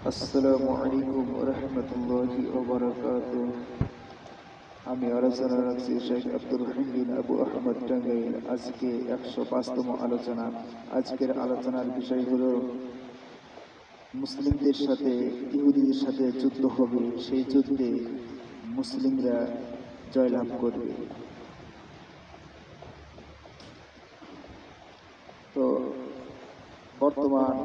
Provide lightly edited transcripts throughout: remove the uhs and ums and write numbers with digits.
আসসালামু আলাইকুম রহমতুল্লাহি ওয়া বারাকাতুহু। আমি আলোচনা রাখছি শেখ আব্দুর রহিম বিন আবু আহমদ টাঙ্গাইল। আজকে 105তম আলোচনা। আজকের আলোচনার বিষয় হলো মুসলিমদের সাথে ইহুদিদের সাথে যুদ্ধ হবে, সেই যুদ্ধে মুসলিমরা জয়লাভ করবে। তো বর্তমান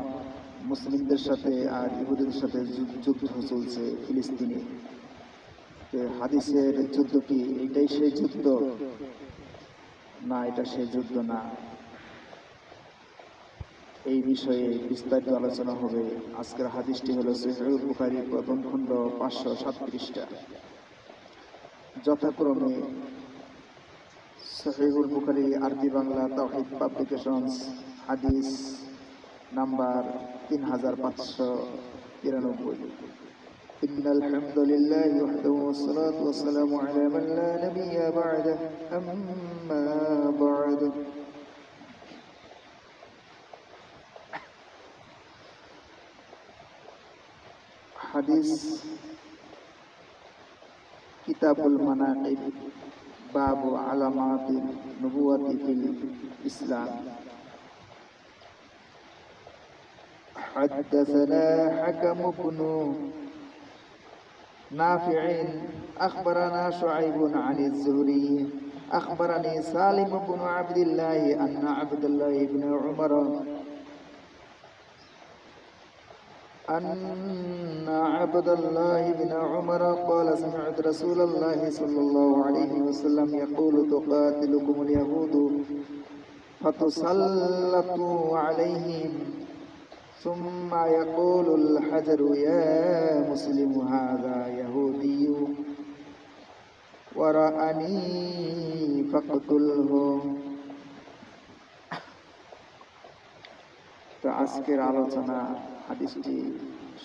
মুসলিমদের সাথে আর ইহুদিদের সাথে যুদ্ধ চলছে ফিলিস্তিনে। হাদিসের যুদ্ধ কি এটাই সেই যুদ্ধ? না, এটা সেই যুদ্ধ না। এই বিষয়ে বিস্তারিত আলোচনা হবে। আজকের হাদিসটি হলো সহিহুল বুখারী প্রথম খণ্ড 507 পৃষ্ঠা। যথাক্রমে সহিহুল বুখারী আরবি বাংলা তাওহীদ পাবলিকেশনস হাদিস নাম্বার 3593। ইন্নাল হামদুলিল্লাহি ওয়াহদাহু ওয়াসসালাতু ওয়াসসালামু আলা মান লা নাবিয়্যা বা'দাহু আম্মা বা'দু। হাদিস কিতাবুল মানাকিব বাবু আলামাতিন নবুওয়াতি ফিল ইসলাম। حدثنا حكم بن نافع أخبرنا شعيب عن الزهري أخبرني سالم بن عبد الله أن عبد الله بن عمر قال سمعت رسول الله صلى الله عليه وسلم يقول تقاتلكم اليهود فتسلطوا عليهم ثم يقول الحجر يا مسلم هذا يهودي ورأني فاقتله। তো আজকের আলোচনা হাদিসটি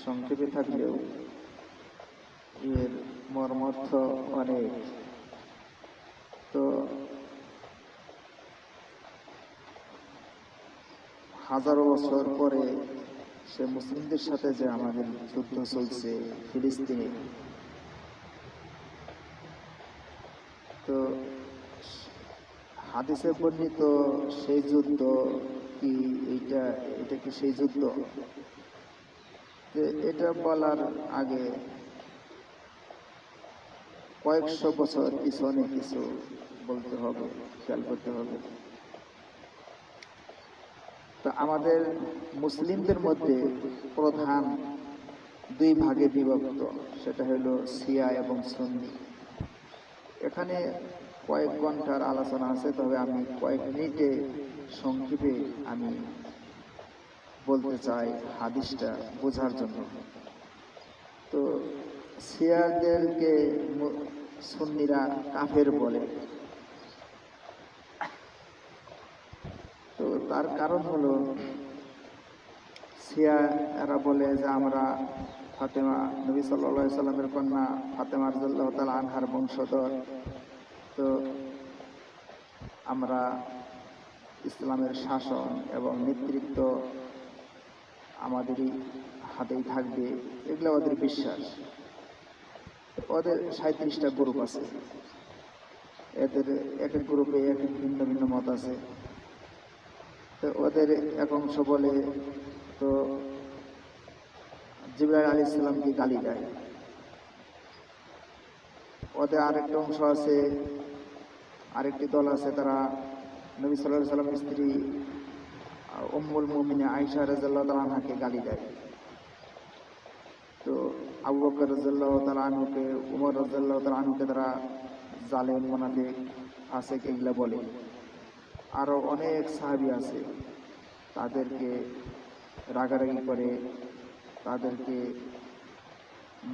সংক্ষেপে থাকলেও এর মর্মার্থ অনেক। তো হাজারো বছর পরে সে মুসলিমদের সাথে যে আমাদের যুদ্ধ চলছে ফিলিস্তিনে, তো হাদিসে বর্ণিত সেই যুদ্ধ কি এটা কি সেই যুদ্ধ? এটা বলার আগে কয়েকশো বছর পিছনে কিছু বলতে হবে, খেয়াল করতে হবে। তো আমাদের মুসলিমদের মধ্যে প্রধান দুই ভাগে বিভক্ত, সেটা হলো শিয়া এবং সুন্নি। এখানে কয়েক ঘন্টার আলোচনা আছে, তবে আমি কয়েক মিনিটে সংক্ষেপে আমি বলতে চাই হাদিসটা বোঝার জন্য। তো শিয়াদেরকে সুন্নিরা কাফের বলে। তো তার কারণ হলো শিয়ারা বলে যে আমরা ফাতেমা, নবী সাল্লাল্লাহু আলাইহি সাল্লামের কন্যা ফাতেমা রাদিয়াল্লাহু তাআলা আনহার বংশধর। তো আমরা ইসলামের শাসন এবং নেতৃত্ব আমাদেরই হাতেই থাকবে, এগুলো ওদের বিশ্বাস। ওদের 37টা গ্রুপ আছে, এদের এক এক গ্রুপে এক এক ভিন্ন ভিন্ন মত আছে। তো ওদের এক অংশ বলে তো জিবরাইল আলাইহিস সালামকে গালি দেয়। ওদের আরেকটা অংশ আছে, আরেকটি দল আছে, তারা নবী সাল্লাল্লাহু আলাইহি সাল্লামের স্ত্রী উম্মুল মুমিনিন আয়েশা রাদিয়াল্লাহু তাআলা আনহাকে গালি দেয়। তো আবু বকর রাদিয়াল্লাহু তাআলা আনহুকে, উমর রাদিয়াল্লাহু তাআলা আনহুকে তারা জালেম, মুনাফিক, ফাসিক এগুলা বলে। আরো অনেক সাহাবী আছে, তাদেরকে রাগারাগি করে, তাদেরকে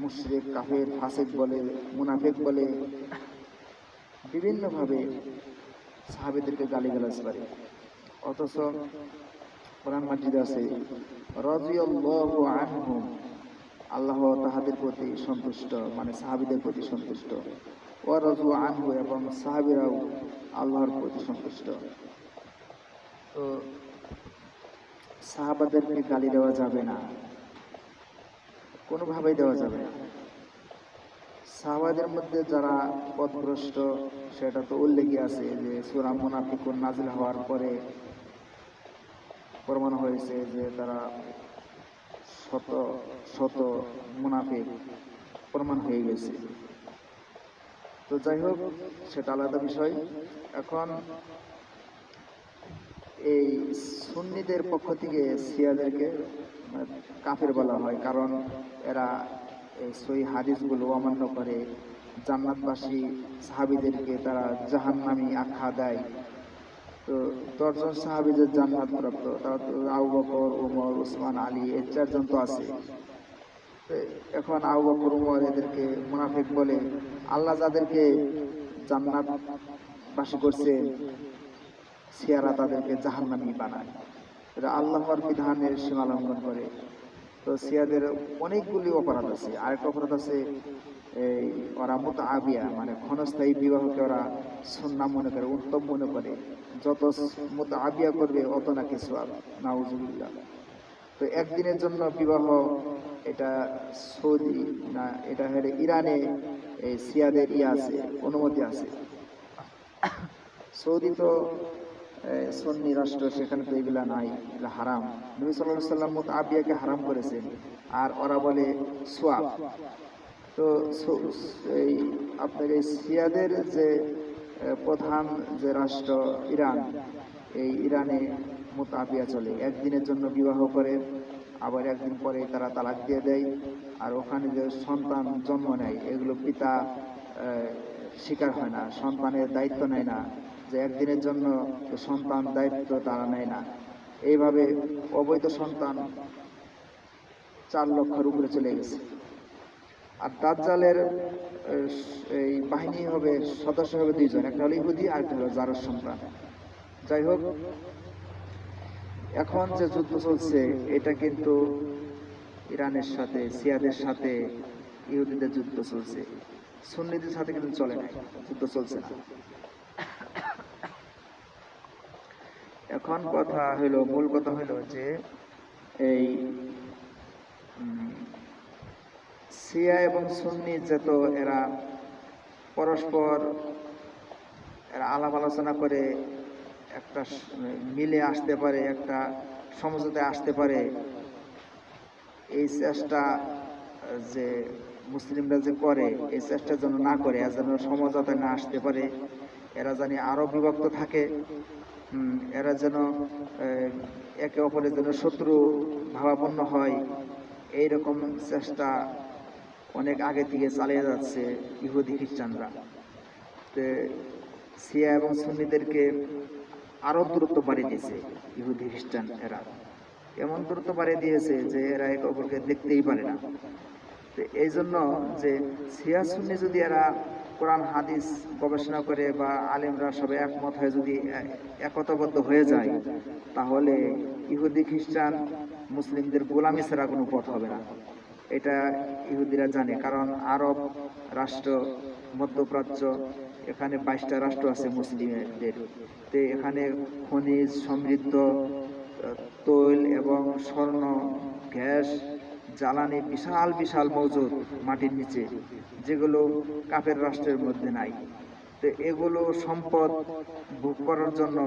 মুশরিক, কাফের, ফাসিক বলে, মুনাফিক বলে, বিভিন্নভাবে সাহাবীদেরকে গালিগালাজ করে। অথচ কোরআন মাজিদে আছে রাদিয়াল্লাহু আনহুম, আল্লাহ তাহাদের প্রতি সন্তুষ্ট, মানে সাহাবীদের প্রতি সন্তুষ্ট। ওয়া রাযু আনহু, এবং সাহাবীরাও আল্লাহর প্রতি সন্তুষ্ট। তো সাহাবাদেরকে গালি দেওয়া যাবে না, কোনোভাবেই দেওয়া যাবে না। সাহাবাদের মধ্যে যারা পথভ্রষ্ট সেটা তো উল্লেখই আছে যে সূরা মুনাফিকুন নাজিল হওয়ার পরে প্রমাণ হয়েছে যে তারা শত শত মুনাফিক প্রমাণ হয়ে গেছে। তো যাই হোক, সেটা আলাদা বিষয়। এখন এই সুন্নিদের পক্ষ থেকে শিয়াদেরকে কাফের বলা হয়, কারণ এরা এই সহি হাদিসগুলো অমান্য করে। জান্নাতবাসী সাহাবীদেরকে তারা জাহান্নামী আখ্যা দেয়। তো 10 জন সাহাবী যে জান্নাত প্রাপ্ত, তারা তো আবু বকর, ওমর, উসমান, আলী, এই 4 জন তো আছে। এখন আবু বকর, ওমর এদেরকে মুনাফিক বলে। আল্লাহ যাদেরকে জান্নাত বাসী করছে, শিয়ারা তাদেরকে জাহান্নামী বানায়। এটা আল্লাহর বিধানের সীমা লঙ্ঘন করে। তো শিয়াদের অনেকগুলি অপরাধ আছে। আরেকটা অপরাধ আছে, এই ওরা মুতাআবিয়া, মানে ক্ষণস্থায়ী বিবাহকে ওরা সুন্নাহ মনে করে, উত্তম মনে করে। যত মুতাআবিয়া করবে অত নাকি সওয়াব, নাউজুবিল্লাহ। তো একদিনের জন্য বিবাহ, এটা সৌদি না, এটা হলে ইরানে এই শিয়াদের আছে, অনুমতি আছে। সৌদি তো সুন্নি রাষ্ট্র, সেখানে তো এগুলা নাই, এগুলা হারাম। নবী সাল্লাল্লাহু আলাইহি ওয়াসাল্লাম মুতাআবিয়াকে হারাম করেছেন, আর ওরা বলে সোয়াব। তো এই আপনার এই শিয়াদের যে প্রধান যে রাষ্ট্র ইরান, এই ইরানে মুতাআবিয়া চলে। একদিনের জন্য বিবাহ করে, আবার একদিন পরে তারা তালাক দিয়ে দেয়। আর ওখানে যে সন্তান জন্ম নেয়, এগুলো পিতা স্বীকার হয় না, সন্তানের দায়িত্ব নেয় না, যে একদিনের জন্য সন্তান দায়িত্ব তারা নেয় না। এইভাবে অবৈধ সন্তান 4 লক্ষের উপরে চলে গেছে। আর দাজ্জালের এই বাহিনী হবে, সদস্য হবে 2 জন, একটা হলো ইহুদি আর একটা হলো জারজ সন্তান। যাই হোক, এখন যে যুদ্ধ চলছে এটা কিন্তু ইরানের সাথে, শিয়াদের সাথে ইহুদিদের যুদ্ধ চলছে, সুন্নিদের সাথে কিন্তু চলে না, যুদ্ধ চলছে না। এখন কথা হলো, মূল কথা হলো যে এই শিয়া এবং সুন্নি যত এরা পরস্পর এরা আলাপ আলোচনা করে একটা মিলে আসতে পারে, একটা সমঝোতায় আসতে পারে, এই চেষ্টা যে মুসলিমরা যে করে, এই চেষ্টা যেন না করে, যেন সমঝোতায় না আসতে পারে, এরা জানি আরো বিভক্ত থাকে, এরা যেন একে অপরের যেন শত্রু ভাবাপন্ন হয়, এইরকম চেষ্টা অনেক আগে থেকে চালিয়ে যাচ্ছে ইহুদি খ্রিস্টানরা। তো শিয়া এবং সুন্নিদেরকে আরো দূরত্ব বাড়িয়ে দিয়েছে ইহুদি খ্রিস্টান। এরা এমন দূরত্ব বাড়িয়ে দিয়েছে যে এরা একে অপরকে দেখতেই পারে না। তো এই জন্য যে শিয়া সুন্নি যদি এরা কোরআন হাদিস গবেষণা করে বা আলেমরা সবাই একমত হয়ে যদি একতাবদ্ধ হয়ে যায়, তাহলে ইহুদি খ্রিস্টান মুসলিমদের গোলামি ছাড়া কোনো পথ হবে না। এটা ইহুদিরা জানে, কারণ আরব রাষ্ট্র, মধ্যপ্রাচ্য, এখানে 22টা রাষ্ট্র আছে মুসলিমদের। তো এখানে খনিজ সমৃদ্ধ, তৈল এবং স্বর্ণ, গ্যাস, জ্বালানি বিশাল বিশাল মজুদ মাটির নিচে, যেগুলো কাফের রাষ্ট্রের মধ্যে নাই। তো এগুলো সম্পদ ভোগ করার জন্য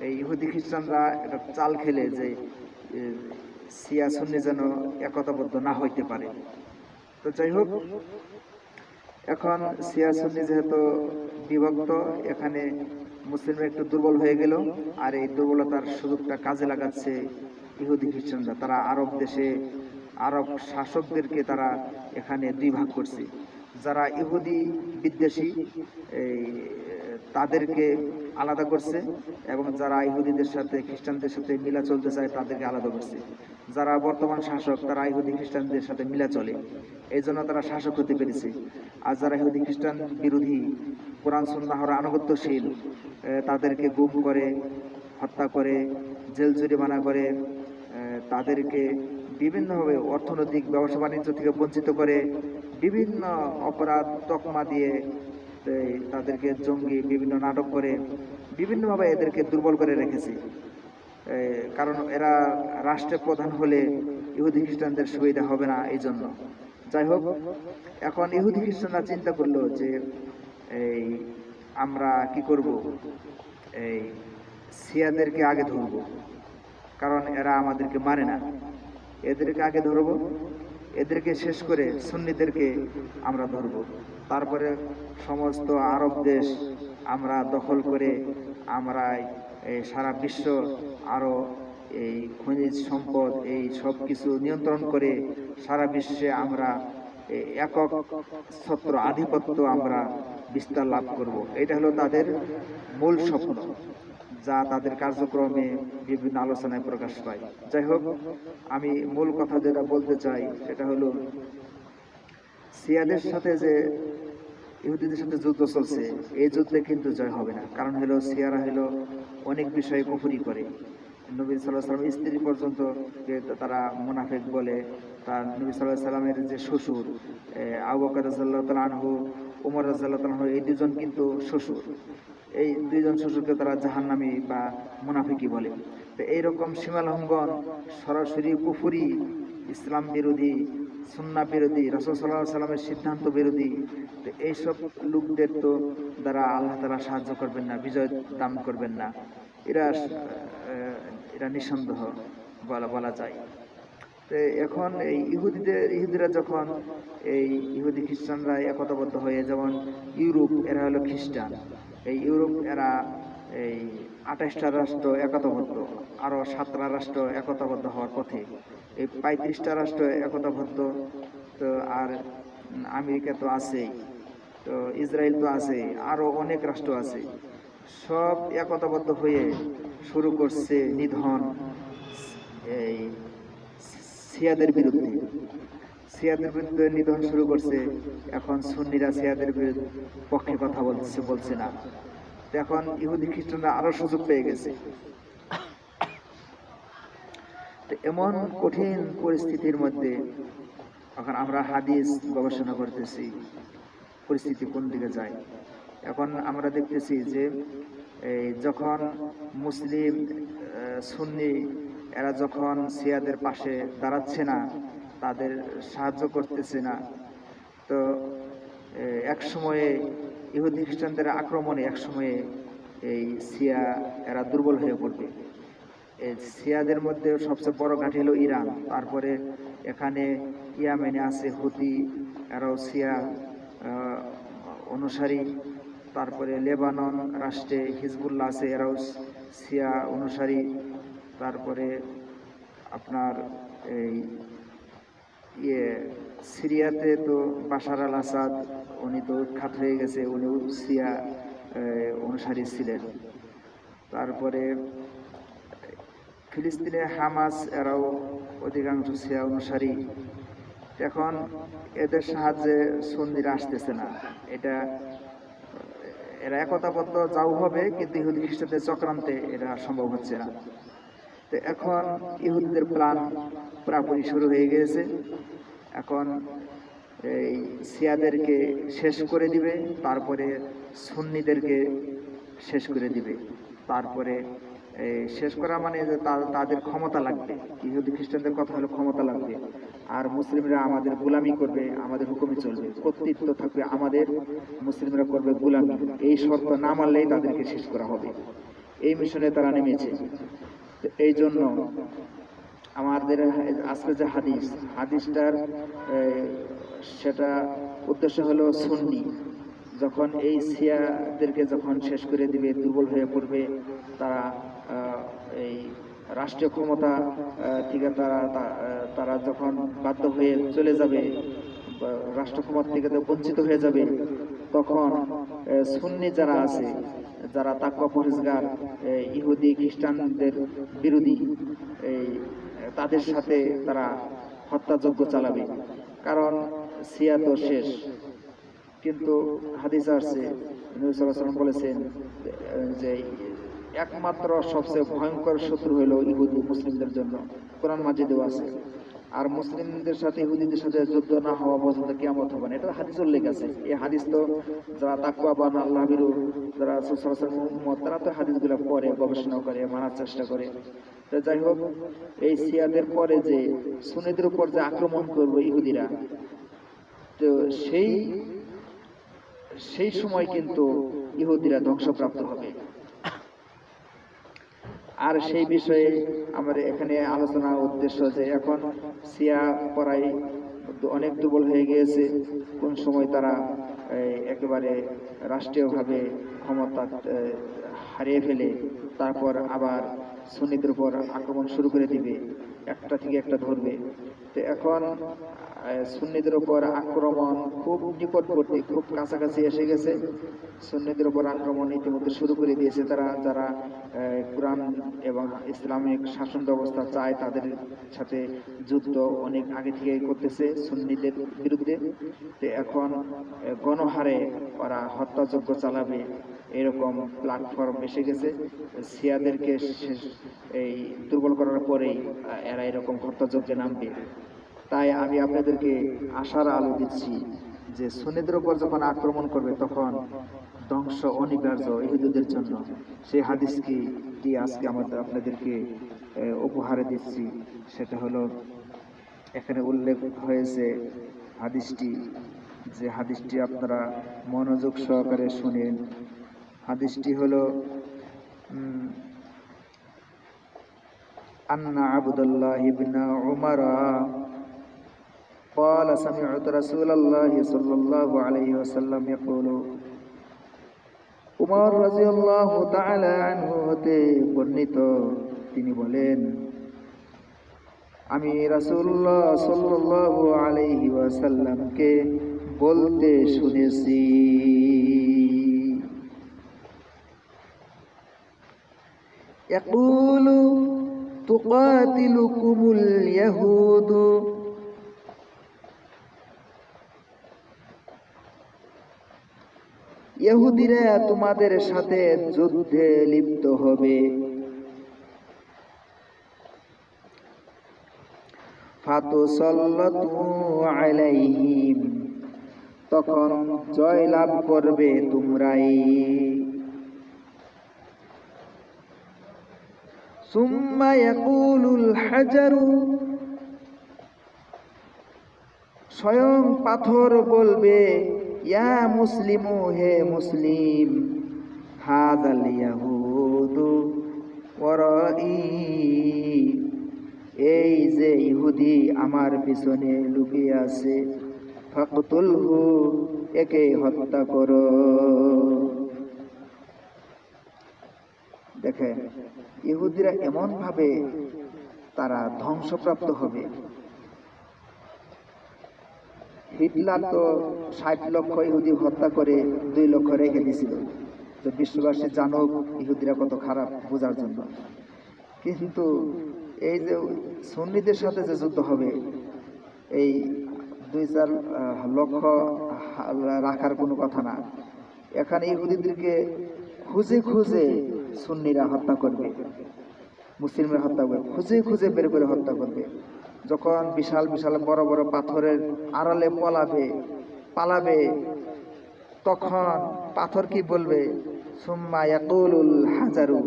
এই ইহুদি খ্রিস্টানরা একটা চাল খেলে যে শিয়া সুন্নি যেন একতাবদ্ধ না হইতে পারে। তো যাই হোক, এখন শিয়া সুন্নি যেহেতু বিভক্ত, এখানে মুসলিমরা একটু দুর্বল হয়ে গেল, আর এই দুর্বলতার সুযোগটা কাজে লাগাচ্ছে ইহুদি খ্রিস্টানরা। তারা আরব দেশে আরব শাসকদেরকে তারা এখানে 2 ভাগ করছে। যারা ইহুদি বিদ্বেষী এই তাদেরকে আলাদা করছে, এবং যারা ইহুদিদের সাথে খ্রিস্টানদের সাথে মিলা চলতে চায় তাদেরকে আলাদা করছে। যারা বর্তমান শাসক তারা ইহুদি খ্রিস্টানদের সাথে মিলা চলে, এই জন্য তারা শাসক হতে পেরেছে। আর যারা ইহুদি খ্রিস্টান বিরোধী, কোরআন সুন্নাহর আনুগত্যশীল, তাদেরকে গুম করে, হত্যা করে, জেল জরিমানা করে, তাদেরকে বিভিন্নভাবে অর্থনৈতিক ব্যবসা বাণিজ্য থেকে বঞ্চিত করে, বিভিন্ন অপরাধ তকমা দিয়ে তাদেরকে জঙ্গি, বিভিন্ন নাটক করে বিভিন্নভাবে এদেরকে দুর্বল করে রেখেছে। কারণ এরা রাষ্ট্রের প্রধান হলে ইহুদি খ্রিস্টানদের সুবিধা হবে না এই জন্য। যাই হোক, এখন ইহুদি খ্রিস্টানরা চিন্তা করলো যে এই আমরা কি করব, এই শিয়াদেরকে আগে ধরবো, কারণ এরা আমাদেরকে মানে না, এদেরকে আগে ধরবো, এদেরকে শেষ করে সুন্নিদেরকে আমরা ধরবো, তারপরে সমস্ত আরব দেশ আমরা দখল করে আমরা এই সারা বিশ্ব আরো এই খনিজ সম্পদ এই সব কিছু নিয়ন্ত্রণ করে সারা বিশ্বে আমরা একক ছত্র আধিপত্য আমরা বিস্তার লাভ করব। এটা হলো তাদের মূল স্বপ্ন, যা তাদের কার্যক্রমে বিভিন্ন আলোচনায় প্রকাশ পায়। যাই হোক, আমি মূল কথা যেটা বলতে চাই সেটা হলো সিয়াদের সাথে যে ইহুদিদের সাথে যুদ্ধ চলছে, এই যুদ্ধে কিন্তু জয় হবে না। কারণ হলো সিয়ারা হলো অনেক বিষয়ে কুফরি করে। নবী সাল্লাল্লাহু আলাইহি ওয়াসাল্লাম স্ত্রী পর্যন্ত তারা মুনাফিক বলে। তার নবী সাল্লাল্লাহু আলাইহি ওয়াসাল্লামের যে শ্বশুর আবু বকর রাদিয়াল্লাহু তাআলা আনহু, ওমর রাদিয়াল্লাহু তাআলা আনহু, এই দুজন কিন্তু শ্বশুর। এই দুইজন শ্বশুরকে তারা জাহান্নামী বা মুনাফিকি বলে। তো এইরকম সীমালঙ্ঘন, সরাসরি কুফরি, ইসলাম বিরোধী, সুন্নাহ বিরোধী, রাসূল সাল্লাল্লাহু আলাইহি ওয়াসাল্লামের সিদ্ধান্ত বিরোধী, তো এইসব লোকদের তো দ্বারা আল্লাহ তাআলা সাহায্য করবেন না, বিজয় দান করবেন না। এরা নিঃসন্দেহ বলা যায়। তো এখন এই ইহুদিরা যখন এই ইহুদি খ্রিস্টানরা একতাবদ্ধ হয়ে, যেমন ইউরোপ, এরা হলো খ্রিস্টান, এই ইউরোপ এরা এই 28টা রাষ্ট্র একতাবদ্ধ, আরো 7টা রাষ্ট্র একতাবদ্ধ হওয়ার পথে, এই 35টা রাষ্ট্র একতাবদ্ধ। তো আর আমেরিকা তো আছেই, তো ইসরায়েল তো আছে, আরো অনেক রাষ্ট্র আছে, সব একতাবদ্ধ হয়ে শুরু করছে নিধন এই শিয়াদের বিরুদ্ধে। শিয়াদের বিরুদ্ধে নিধন শুরু করছে। এখন সুন্নিরা শিয়াদের পক্ষে কথা বলছে না। এখন ইহুদি খ্রিস্টানরা আরো সুযোগ পেয়ে গেছে। এমন কঠিন পরিস্থিতির মধ্যে এখন আমরা হাদিস গবেষণা করতেছি, পরিস্থিতি কোন দিকে যায়। এখন আমরা দেখতেছি যে যখন মুসলিম সুন্নি এরা যখন শিয়াদের পাশে দাঁড়াচ্ছে না, তাদের সাহায্য করতেছে না, তো এক সময়ে ইহুদি খ্রিস্টানদের আক্রমণে এক সময়ে এই শিয়া এরা দুর্বল হয়ে পড়বে। এই শিয়াদের মধ্যে সবচেয়ে বড় ঘাঁটি হলো ইরান, তারপরে এখানে ইয়ামেনে আছে হুতি, এরাও শিয়া অনুসারী, তারপরে লেবানন রাষ্ট্রে হিজবুল্লাহ আছে, এরাও শিয়া অনুসারী, তারপরে আপনার এই সিরিয়াতে তো বাশার আল আসাদ, উনি তো উৎখাত হয়ে গেছে, উনিও শিয়া অনুসারী ছিলেন। তারপরে ফিলিস্তিনে হামাস, এরাও অধিকাংশ শিয়া অনুসারী। এখন এদের সাহায্যে সুন্নিরা আসতেছে না, এরা একতাবদ্ধ যাও হবে, কিন্তু ইহুদি খ্রিস্টানদের চক্রান্তে এটা সম্ভব হচ্ছে না। তো এখন ইহুদিদের প্ল্যান পুরাপুরি শুরু হয়ে গিয়েছে। এখন এই শিয়াদেরকে শেষ করে দিবে, তারপরে সুন্নিদেরকে শেষ করে দিবে, তারপরে শেষ করা মানে যে তাদের ক্ষমতা লাগবে। ইহুদি খ্রিস্টানদের কথা হলো ক্ষমতা লাগবে, আর মুসলিমরা আমাদের গোলামি করবে, আমাদের হুকুমে চলবে, কর্তৃত্ব থাকবে আমাদের, মুসলিমরা করবে গোলামি। এই শর্ত না মানলেই তাদেরকে শেষ করা হবে। এই মিশনে তারা নেমেছে। এই জন্য আমাদের আজকে যে হাদিসটার সেটা উদ্দেশ্য হলো সুন্নি যখন এই শিয়াদেরকে যখন শেষ করে দিবে, দুর্বল হয়ে পড়বে, তারা এই রাষ্ট্রীয় ক্ষমতা থেকে তারা যখন বাধ্য হয়ে চলে যাবে, রাষ্ট্র ক্ষমতা থেকে বঞ্চিত হয়ে যাবে, তখন সুন্নি যারা আছে, যারা তাকওয়া পরহেজগার, ইহুদি খ্রিস্টানদের বিরোধী, তাদের সাথে তারা হত্যাযজ্ঞ চালাবে। কারণ শিয়া তো শেষ। কিন্তু হাদিস আছে, নবী সাল্লাল্লাহু আলাইহি ওয়াসাল্লাম বলেছেন যে একমাত্র সবচেয়ে ভয়ঙ্কর শত্রু হলো ইহুদি মুসলিমদের জন্য, কোরআন মাজিদেও আছে। আর মুসলিমদের সাথে ইহুদিদের সাথে যুদ্ধ না হওয়া পর্যন্ত কিয়ামত হবে না, এটা হাদিস উল্লেখ আছে। এই হাদিস তো যারা তাকওয়াবান, আল্লাহ ভীরু, যারা রাসূল সাল্লাল্লাহু আলাইহি ওয়াসাল্লামের উম্মত, তারা তো হাদিসগুলো পড়ে, গবেষণা করে, মানার চেষ্টা করে। তো তো যাই হোক, এই সিয়াদের পরে যে সুন্নিদের উপর যে আক্রমণ করবে ইহুদিরা, তো সেই সময় কিন্তু ইহুদিরা ধ্বংসপ্রাপ্ত হবে। আর সেই বিষয়ে আমার এখানে আলোচনা উদ্দেশ্য যে এখন শিয়া পড়াই অনেক দুর্বল হয়ে গিয়েছে। কোন সময় তারা একেবারে রাষ্ট্রীয়ভাবে ক্ষমতা হারিয়ে ফেলে, তারপর আবার সুন্নিদের উপর আক্রমণ শুরু করে দিবে, একটা থেকে একটা ধরবে। তো এখন সুন্নিদের উপর আক্রমণ খুব নিকটবর্তী, খুব কাছাকাছি এসে গেছে। সুন্নিদের উপর আক্রমণ ইতিমধ্যে শুরু করে দিয়েছে তারা, যারা কোরআন এবং ইসলামিক শাসন ব্যবস্থা চায় তাদের সাথে যুদ্ধ অনেক আগে থেকে করতেছে সুন্নিদের বিরুদ্ধে। তো এখন গণহারে ওরা হত্যাযজ্ঞ চালাবে, এরকম প্ল্যাটফর্ম এসে গেছে। শিয়াদেরকে এই দুর্বল করার পরেই এরা এরকম হত্যাযজ্ঞে নামবে। তাই আমি আপনাদেরকে আশার আলো দিচ্ছি যে সুন্নিদের উপর যখন আক্রমণ করবে তখন ধ্বংস অনিবার্য ইহুদিদের জন্য। সেই হাদিসকে কি আজকে আমাদের আপনাদেরকে উপহারে দিচ্ছি। সেটা হলো, এখানে উল্লেখ হয়েছে হাদিসটি, যে হাদিসটি আপনারা মনোযোগ সহকারে শুনেন। হাদিসটি হলো আন্না আবদুল্লাহ ইবনে উমর قال سمعت رسول الله صلى الله عليه وسلم يقول, উমর রাদিয়াল্লাহু তাআলা আনহু হতে বর্ণিত, তিনি বলেন, আমি রাসূলুল্লাহ সাল্লাল্লাহু আলাইহি ওয়াসাল্লামকে বলতে শুনেছি, ইয়াকুলু তুকাতিলুকুমুল ইয়াহুদ, ইহুদিরা তোমাদের সাথে যুদ্ধে লিপ্ত হবে। ফাতুসাল্লাতু আলাইহিম, তখন জয় লাভ করবে তোমরাই। সুম্মা ইয়াকুলুল হাজারু, স্বয়ং পাথর বলবে, ইয়া মুসলিমু, হে মুসলিম, হাযাল ইয়াহুদু ওয়ারাই, এই যে ইহুদি আমার পিছনে লুকিয়ে আছে, ফাকতুলহু, একে হত্যা করো। দেখেন, ইহুদিরা এমন ভাবে তারা ধ্বংসপ্রাপ্ত হবে। হিটলার তো ৬০ লক্ষ ইহুদি হত্যা করে ২ লক্ষ রেখে দিয়েছিল, তো বিশ্ববাসী জানুক ইহুদিরা কত খারাপ বোঝার জন্য। কিন্তু এই যে সুন্নিদের সাথে যে যুদ্ধ হবে, এই ২-৪ লক্ষ রাখার কোনো কথা না। এখানে ইহুদিদেরকে খুঁজে খুঁজে সুন্নিরা হত্যা করবে, মুসলিমরা হত্যা করবে, খুঁজে খুঁজে বের করে হত্যা করবে। যখন বিশাল বিশাল বড় বড় পাথরের আড়ালে পালাবে, তখন পাথর কি বলবে? সুম্মা ইয়াকুলুল হাজারু,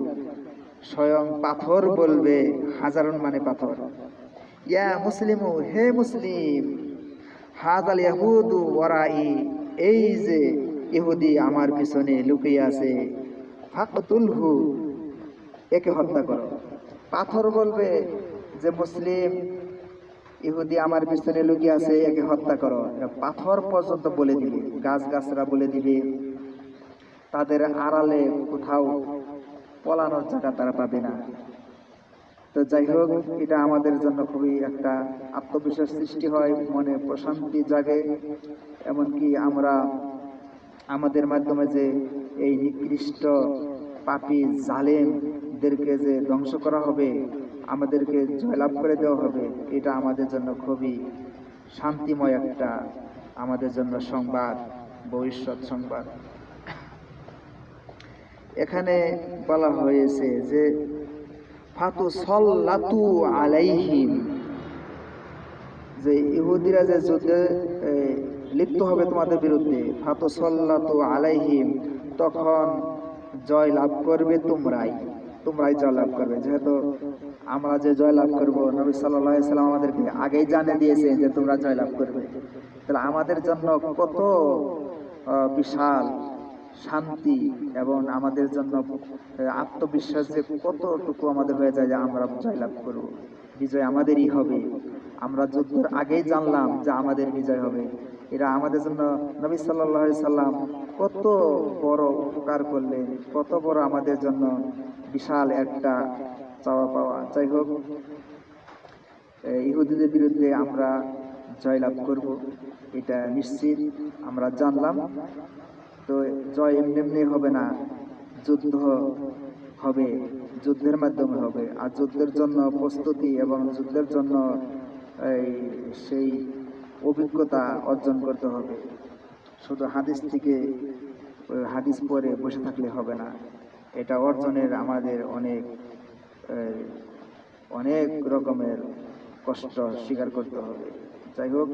স্বয়ং পাথর বলবে, হাজারুন মানে পাথর, ইয়া মুসলিমু, হে মুসলিম, হাযাল ইয়াহুদু ওয়ারাই, এই যে ইহুদি আমার পিছনে লুকিয়ে আছে, ফাকতুলহু, একে হত্যা করো। পাথর বলবে যে মুসলিম, ইহুদি আমার পিছনে লুকিয়ে আছে, একে হত্যা করো। পাথর পর্যন্ত বলে দিবে, গাছগাছরা বলে দিবে, তাদের আড়ালে কোথাও পলানোর জায়গা তারা পাবে না। তো যাই হোক, এটা আমাদের জন্য খুবই একটা আত্মবিশ্বাস সৃষ্টি হয়, মনে প্রশান্তি জাগে। এমনকি আমরা আমাদের মাধ্যমে যে এই নিকৃষ্ট পাপী জালেমদেরকে যে ধ্বংস করা হবে, আমাদেরকে জয়লাভ করে দেওয়া হবে, এটা আমাদের জন্য খুবই শান্তিময় একটা আমাদের জন্য সংবাদ, ভবিষ্যৎ সংবাদ। এখানে বলা হয়েছে যে ফাতুসাল্লাতু আলাইহিম, যে ইহুদিরা যে যুদ্ধে লিপ্ত হবে তোমাদের বিরুদ্ধে, ফাতুসাল্লাতু আলাইহিম, তখন জয় লাভ করবে তোমরাই জয় লাভ করবে। যেহেতু আমরা যে জয়লাভ করব, নবী সাল্লাল্লাহু আলাইহি সাল্লাম আমাদেরকে আগেই জানিয়ে দিয়েছে যে তোমরা জয়লাভ করবে। তাহলে আমাদের জন্য কত বিশাল শান্তি এবং আমাদের জন্য আত্মবিশ্বাস যে কতটুকু আমাদের হয়ে যায় যে আমরা জয়লাভ করব, বিজয় আমাদেরই হবে। আমরা যুদ্ধের আগেই জানলাম যে আমাদের বিজয় হবে। এরা আমাদের জন্য নবী সাল্লাল্লাহু আলাইহি সাল্লাম কত বড় উপকার করলেন, কত বড় আমাদের জন্য বিশাল একটা চাওয়া পাওয়া। যাই হোক, ইহুদিদের বিরুদ্ধে আমরা জয়লাভ করব এটা নিশ্চিত আমরা জানলাম। তো জয় এমনি এমনি হবে না, যুদ্ধ হবে, যুদ্ধের মাধ্যমে হবে। আর যুদ্ধের জন্য প্রস্তুতি এবং যুদ্ধের জন্য সেই অভিজ্ঞতা অর্জন করতে হবে। শুধু হাদিস থেকে হাদিস পড়ে বসে থাকলে হবে না, এটা অর্জনের আমাদের অনেক অনেক রকমের কষ্ট স্বীকার করতে হবে। যাই হোক,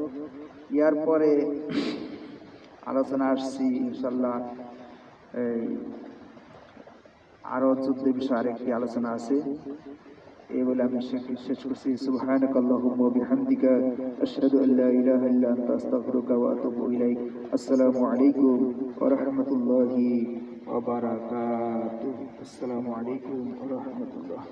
ইয়ার পরে আলোচনা আসছি ইনশাল্লাহ আরো যুদ্ধের বিষয়ে আরেকটি আলোচনা আছে। এই বলে আমি শেষ করছি। সুবহানাকাল্লাহুম্মা ওয়া বিহামদিকা আশহাদু আল্লা ইলাহা ইল্লা আনতা আস্তাগফিরুকা ওয়া আতুবু ইলাইক। আসসালামু আলাইকুম ওয়া রাহমাতুল্লাহি ওয়া বারাকাতুহু। আসসালামু আলাইকুম ওয়া রাহমাতুল্লাহ।